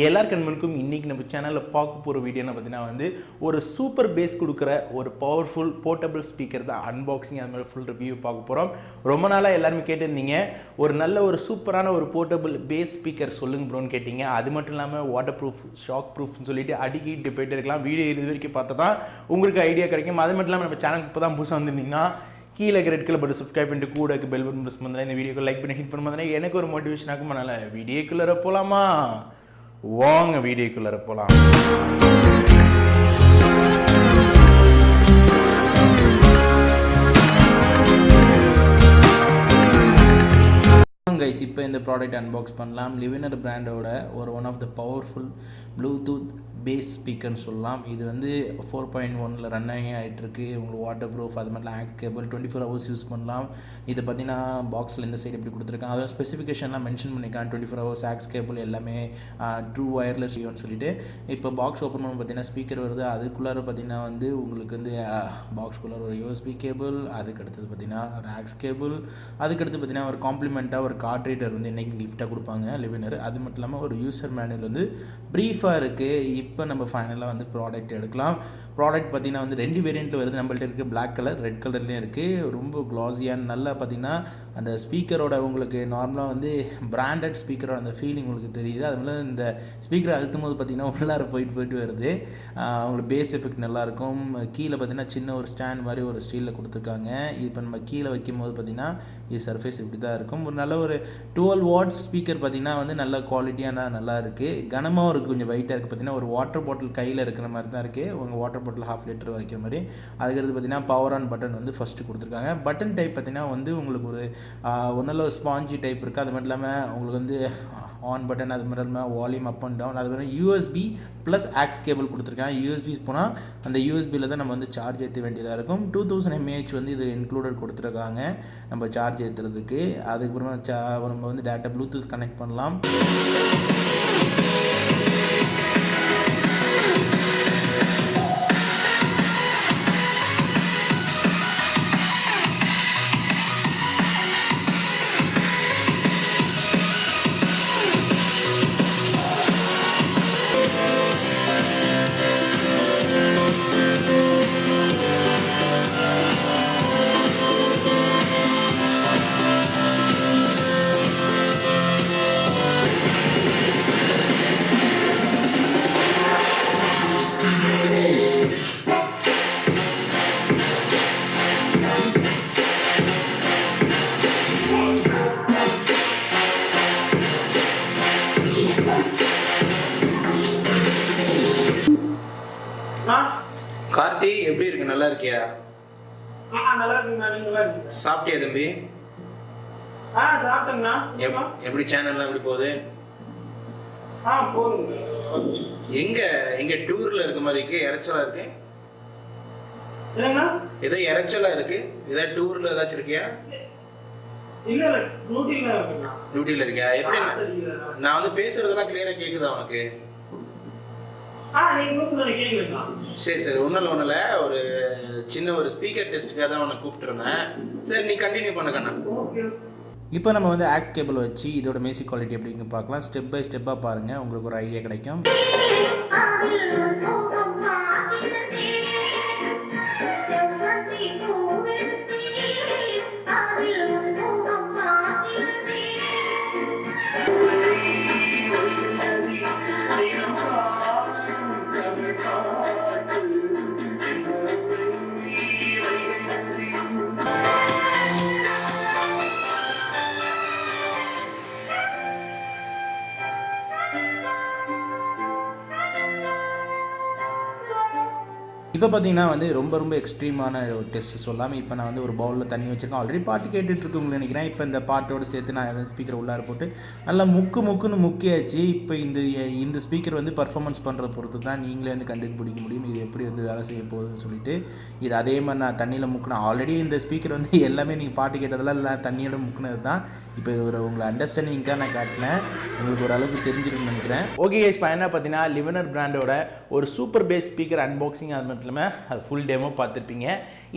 எல்லாருக்கும் இன்னைக்கு நம்ம சேனலில் பார்க்க போகிற வீடியோன்னு பார்த்தீங்கன்னா ஒரு சூப்பர் பேஸ் கொடுக்குற ஒரு பவர்ஃபுல் போர்ட்டபிள் ஸ்பீக்கர் தான் அன்பாக்சிங் அது மாதிரி ஃபுல் ரிவ்யூ பார்க்க போகிறோம். ரொம்ப நாளாக எல்லாருமே கேட்டிருந்தீங்க ஒரு நல்ல ஒரு சூப்பரான ஒரு போர்ட்டபிள் பேஸ் ஸ்பீக்கர் சொல்லுங்க ப்ரோன்னு கேட்டிங்க. அது மட்டும் இல்லாமல் வாட்டர் ப்ரூஃப் ஷாக் ப்ரூஃப்னு சொல்லிட்டு அடிக்கிட்டு போயிட்டு இருக்கலாம். வீடியோ இது வரைக்கும் பார்த்தா தான் உங்களுக்கு ஐடியா கிடைக்கும். அது மட்டும் இல்லாமல் நம்ம சேனலுக்கு இப்போ தான் புதுசாக வந்துருந்தீங்கன்னா கீழே ரெட் கலர் பட்டன் சப்ஸ்கிரைப் பண்ணிட்டு கூட பெல் பட்டன் ப்ரெஸ் பண்ணுறேன். இந்த வீடியோக்கு லைக் பண்ணி ஹிட் பண்ண எனக்கு ஒரு மோட்டிவேஷன் ஆகும். அதனால் வீடியோக்குள்ளே போகலாமா? வாங்க வீடியோக்குள்ள போலாம். கைஸ், இப்போ இந்த ப்ராடக்ட் அன்பாக்ஸ் பண்ணலாம். லிவினர் பிராண்டோட one of the powerful bluetooth bass ஸ்பீக்கர்னு சொல்லலாம். இது 4.1 ரன் ஆகிட்டுருக்கு. உங்களுக்கு வாட்டர் ப்ரூஃப் அது மாதிரிலாம் ஆக்ஸ் கேபிள் 24 hours யூஸ் பண்ணலாம். இது பார்த்தீங்கன்னா பாக்ஸில் இந்த சைடு எப்படி கொடுத்துருக்காங்க, அதோட ஸ்பெசிஃபிகேஷன்லாம் மென்ஷன் பண்ணியிருக்காங்க. 24 hours ஆக்ஸ் கேபிள் எல்லாமே ட்ரூ ஒயர்லெஸ் யூன்னு சொல்லிட்டு. இப்போ பாக்ஸ் ஓப்பன் பண்ணி பார்த்தீங்கன்னா ஸ்பீக்கர் வருது. அதுக்குள்ளார பார்த்தீங்கன்னா உங்களுக்கு பாக்ஸ்குள்ளார ஒரு யூஎஸ்பி கேபிள், அதுக்கடுத்தது பார்த்தீங்கன்னா ஒரு ஆக்ஸ் கேபிள், அதுக்கடுத்து பார்த்தீங்கன்னா ஒரு காம்ப்ளிமெண்ட்டாக ஒரு கார்ட் ரீடர் இன்றைக்கி கிஃப்ட்டாக கொடுப்பாங்க லிவினர். அது மட்டும் இல்லாமல் ஒரு யூசர் மேனுவல் ப்ரீஃபாக இருக்குது. இப்போ நம்ம ஃபைனலாக ப்ராடக்ட் எடுக்கலாம். ப்ராடக்ட் பார்த்திங்கன்னா 2 வேரியண்ட்டில் வருது. நம்மள்ட்ட இருக்குது பிளாக் கலர், ரெட் கலர்லேயும் இருக்குது. ரொம்ப க்ளாஸியான நல்லா பார்த்திங்கன்னா அந்த ஸ்பீக்கரோட உங்களுக்கு நார்மலாக பிராண்டட் ஸ்பீக்கரோட அந்த ஃபீலிங் உங்களுக்கு தெரியுது. அதுமாதிரி இந்த ஸ்பீக்கரை அழுத்தும் போது பார்த்திங்கன்னா உள்ளார போயிட்டு வருது. உங்களுக்கு பேஸ் எஃபெக்ட் நல்லாயிருக்கும். கீழே பார்த்திங்கன்னா சின்ன ஒரு ஸ்டாண்ட் மாதிரி ஒரு ஸ்டீலில் கொடுத்துருக்காங்க. இப்போ நம்ம கீழே வைக்கும் போது பார்த்திங்கன்னா இது சர்ஃபேஸ் இப்படி தான் இருக்கும். ஒரு நல்ல ஒரு 12 வாட்ஸ் ஸ்பீக்கர் பார்த்திங்கன்னா நல்ல குவாலிட்டியான நல்லா இருக்குது. கனமாக இருக்குது, கொஞ்சம் வெயிட்டாக இருக்குது. பார்த்திங்கன்னா ஒரு வாட்டர் பாட்டில் கையில் இருக்கிற மாதிரி தான் இருக்குது. உங்கள் வாட்டர் பாட்டில் 1/2 லிட்டர் வைக்கிற மாதிரி. அதுக்கடுத்து பார்த்தீங்கன்னா பவர் ஆன் பட்டன் ஃபஸ்ட்டு கொடுத்துருக்காங்க. பட்டன் டைப் பார்த்தீங்கன்னா உங்களுக்கு ஒரு நல்ல ஒரு ஸ்பாஞ்சி டைப் இருக்குது. அது மட்டும் இல்லாமல் உங்களுக்கு ஆன் பட்டன், அது மட்டும் இல்லாமல் வால்யூம் அப் அண்ட் டவுன், அது மாதிரி யூஎஸ்பி ப்ளஸ் ஆக்ஸ் கேபிள் கொடுத்துருக்காங்க. யூஎஸ்பி போனால் அந்த யூஎஸ்பியில் தான் நம்ம சார்ஜ் ஏற்ற வேண்டியதாக இருக்கும். 2000 mAh இது இன்க்ளூடட் கொடுத்துருக்காங்க நம்ம சார்ஜ் ஏற்றுறதுக்கு. அதுக்கப்புறமா நம்ம டேட்டா ப்ளூடூத் கனெக்ட் பண்ணலாம். கார்த்தி, எப்படி இருக்கு? நல்லா இருக்கியா? சாப்பிட்டியா தம்பி? எப்படி சேனல்லாம் எப்படி போகுது? எங்க டூர்ல இருக்க மாதிரி இருக்கு? இறைச்சலா இருக்கு? ஏதோ இறைச்சலா இருக்கு. ஏதோ டூர்ல ஏதாச்சும் இருக்கியா? டியூட்டில இருக்கியா? எப்படி நான் பேசுறதெல்லாம் கிளியரா கேக்குதா உனக்கு? சரி சரி, ஒன்றும் இல்லை. ஒரு சின்ன ஒரு ஸ்பீக்கர் டெஸ்ட்டுக்காக தான் உன்னை கூப்பிட்டுருந்தேன். சரி, நீ கண்டினியூ பண்ண கண்ணா. இப்போ நம்ம ஆக்ஸ் கேபிள் வச்சு இதோட மியூசிக் குவாலிட்டி எப்படின்னு பார்க்கலாம். ஸ்டெப் பை ஸ்டெப்பாக பாருங்கள், உங்களுக்கு ஒரு ஐடியா கிடைக்கும். இப்போ பார்த்தீங்கன்னா ரொம்ப எக்ஸ்ட்ரீமான ஒரு டெஸ்ட் சொல்லலாம். இப்போ நான் ஒரு பவுலில் தண்ணி வச்சுருக்கேன். ஆல்ரெடி பாட்டு கேட்டுட்ருக்குன்னு நினைக்கிறேன். இப்போ இந்த பாட்டோடு சேர்த்து நான் ஸ்பீக்கர் உள்ளார போட்டு நல்லா முக்குன்னு முக்கியாச்சு. இப்போ இந்த ஸ்பீக்கர் பர்ஃபார்மன்ஸ் பண்ணுறத பொறுத்து தான் நீங்களே கண்டுபிடிக்க முடியும் இது எப்படி வேலை செய்ய போகுதுன்னு சொல்லிட்டு. இது அதே மாதிரி நான் தண்ணியில் முக்கினேன். ஆல்ரெடி இந்த ஸ்பீக்கர் எல்லாமே நீங்கள் பாட்டு கேட்டதெல்லாம் இல்லை தண்ணியோட முக்கினது தான். இப்போ இது உங்களை அண்டர்ஸ்டாண்டிங்காக நான் காட்டினேன். உங்களுக்கு ஒரு அளவுக்கு தெரிஞ்சிருக்குன்னு நினைக்கிறேன். ஓகே கைஸ், என்ன பார்த்தீங்கன்னா லிவினர் பிராண்டோட ஒரு சூப்பர் பேஸ் ஸ்பீக்கர் அன்பாக்சிங் அது மட்டும் மட்டும் அது ஃபுல் டெமோ பார்த்துருப்பீங்க.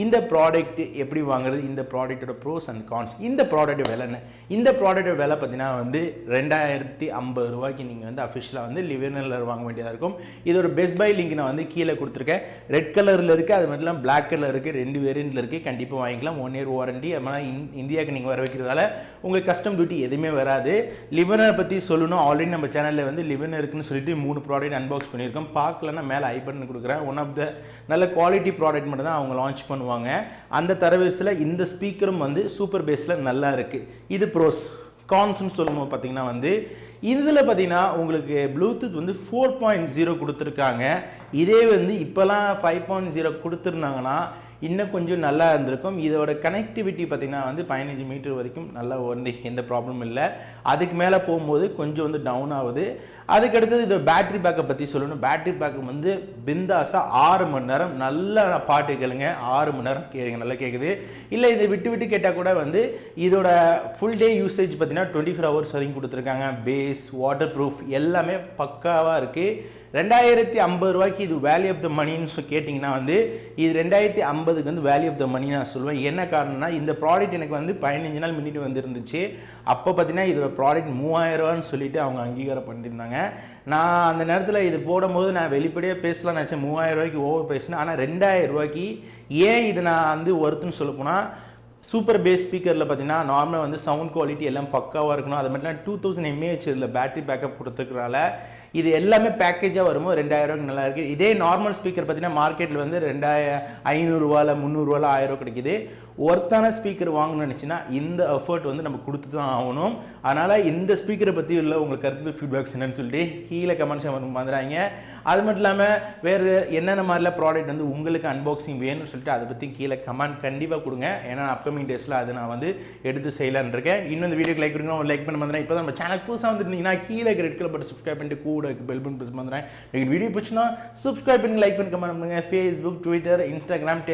இந்த ப்ராடக்ட் எப்படி வாங்குறது, இந்த ப்ராடக்ட்டோட ப்ரோஸ் அண்ட் கான்ஸ், இந்த ப்ராடக்ட் விலை என்ன, இந்த ப்ராடக்ட் விலை பார்த்தீங்கன்னா வந்து 2050 ரூபாய்க்கு நீங்கள் வந்து அஃபிஷியலாக வந்து லிவினரில் வாங்க வேண்டியதாக இருக்கும். இதோட பெஸ்ட் பை லிங்க் நான் வந்து கீழே கொடுத்துருக்கேன். ரெட் கலரில் இருக்குது, அது மட்டும் இல்லாமல் பிளாக் கலரில் இருக்குது, 2 வேரியண்ட்டில் இருக்குது. கண்டிப்பாக வாங்கிக்கலாம். 1 இயர் வாரண்டி. அதனால் இந்தியாவுக்கு நீங்கள் வர வைக்கிறதால உங்களுக்கு கஸ்டம் டியூட்டி எதுவுமே வராது. லிவினரை பற்றி சொல்லணும், ஆல்ரெடி நம்ம சேனலில் வந்து லிவினர் இருக்குன்னு சொல்லிட்டு 3 ப்ராடக்ட் அன்பாக்ஸ் பண்ணியிருக்கோம். பார்க்கலன்னா மேலே ஐ பட்டன் கொடுக்குறேன். ஒன் ஆஃப் த நல்ல குவாலிட்டி ப்ராடக்ட் மட்டும் தான் அவங்க லான்ச் பண்ணுவாங்க. அந்த தரவரிசையில் இந்த ஸ்பீக்கரும் வந்து சூப்பர் பேஸில் நல்லா இருக்குது. இது ப்ரோஸ். கான்ஸ்னு சொல்லும்போது பார்த்தீங்கன்னா வந்து இதில் பார்த்தீங்கன்னா உங்களுக்கு ப்ளூடூத் வந்து 4.0 கொடுத்துருக்காங்க. இதே வந்து இப்போலாம் 5.0 கொடுத்துருந்தாங்கன்னா இன்னும் கொஞ்சம் நல்லா இருந்திருக்கும். இதோட கனெக்டிவிட்டி பார்த்திங்கன்னா வந்து 15 மீட்டர் வரைக்கும் நல்லா வந்து எந்த ப்ராப்ளமும் இல்லை. அதுக்கு மேலே போகும்போது கொஞ்சம் வந்து டவுன் ஆகுது. அதுக்கடுத்தது இதோட பேட்டரி பேக்கப் பற்றி சொல்லணும். பேட்டரி பேக்கப் வந்து பிந்தாஸாக 6 மணி நேரம் நல்லா பாட்டு கேளுங்க, 6 மணி நேரம் கேளுங்க, நல்லா கேட்குது. இல்லை இதை விட்டு விட்டு கேட்டால் கூட வந்து இதோட ஃபுல் டே யூசேஜ் பார்த்திங்கன்னா 24 ஹவர்ஸ் வரைக்கும் கொடுத்துருக்காங்க. பேஸ், வாட்டர் ப்ரூஃப் எல்லாமே பக்காவாக இருக்குது. 2050 ரூபாய்க்கு இது வேல்யூ ஆஃப் த மணின்னு கேட்டிங்கன்னா வந்து இது 2050க்கு வந்து வேல்யூ ஆஃப் த மணி நான் சொல்லுவேன். என்ன காரணம்னா இந்த ப்ராடக்ட் எனக்கு வந்து 15 நாள் முன்னாடி வந்துருந்துச்சு. அப்போ பார்த்தீங்கன்னா இதோட ப்ராடக்ட் 3000 ரூபான்னு சொல்லிட்டு அவங்க அங்கீகாரம் பண்ணியிருந்தாங்க. நான் அந்த நேரத்தில் இது போடும்போது நான் வெளிப்படையாக பேசலாம் நினச்சேன். 3000 ரூபாய்க்கு ஓவர் பேசினேன். ஆனால் 2000 ரூபாய்க்கு ஏன் இது நான் வந்து ஒர்த்துன்னு சொல்ல போனால் சூப்பர் பேஸ் ஸ்பீக்கரில் பார்த்தீங்கன்னா நார்மலாக வந்து சவுண்ட் குவாலிட்டி எல்லாம் பக்காவாக இருக்கணும். அது மட்டும் 2000 mAh இதில் பேட்டரி பேக்கப் கொடுத்துருக்கனால இது எல்லாமே பேக்கேஜாக வரும்போது 2000 ரூபாய்க்கு நல்லா இருக்குது. இதே நார்மல் ஸ்பீக்கர் பார்த்தீங்கன்னா மார்க்கெட்டில் வந்து 2500 ரூபாயில் 300 ரூபாயில் 1000 ரூபா கிடைக்குது. ஒர்த்தான ஸ்பீக்கர் வாங்கணும்னு நினச்சின்னா இந்த எஃபர்ட் வந்து நம்ம கொடுத்து தான் ஆகணும். அதனால் இந்த ஸ்பீக்கரை பற்றி உள்ள உங்களுக்கு கருத்து ஃபீட்பேக்ஸ் என்னன்னு சொல்லிட்டு கீழே கமெண்ட்ஸ் வந்துடுறாங்க. அது மட்டும் இல்லாமல் வேறு என்னென்ன மாதிரிலாம் ப்ராடக்ட் வந்து உங்களுக்கு அன்பாக்சிங் வேணும்னு சொல்லிட்டு அதை பற்றி கீழே கமெண்ட் கண்டிப்பாக கொடுங்க. ஏன்னா அப்கமிங் டேஸில் அதை நான் வந்து எடுத்து செய்யலான்னு இருக்கேன். இன்னும் இந்த வீடியோக்கு லைக் கொடுங்க, லைக் பண்ண வந்துடுறேன். இப்போ தான் நம்ம சேனல் புதுசாக வந்துருந்தீங்கன்னா கீழே ரெட் கலர் பட்டன் சப்ஸ்கிரைப் பண்ணிட்டு கூட பெல் பட்டன் ப்ரெஸ் பண்ணுறேன். நீங்கள் வீடியோ பிடிச்சினா சப்ஸ்கிரைப் பண்ணி லைக் பண்ணி கமெண்ட் பண்ணுங்கள். ஃபேஸ்புக், ட்விட்டர், இன்ஸ்டாகிராம்,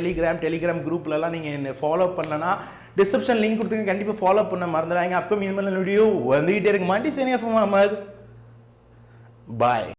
டெலிகிராம் குரூப்லலாம் நீங்கள் என்ன ஃபாலோ பண்ணனா டிஸ்கிரிப்ஷன் லிங்க் கொடுத்துங்க. கண்டிப்பாக ஃபாலோ பண்ண மறந்துடாங்க. அப்புறம் இந்த மாதிரி வீடியோ வந்துகிட்டே இருக்கு. மாட்டி சேனியா ஃப்ரம் அஹமத். பாய்.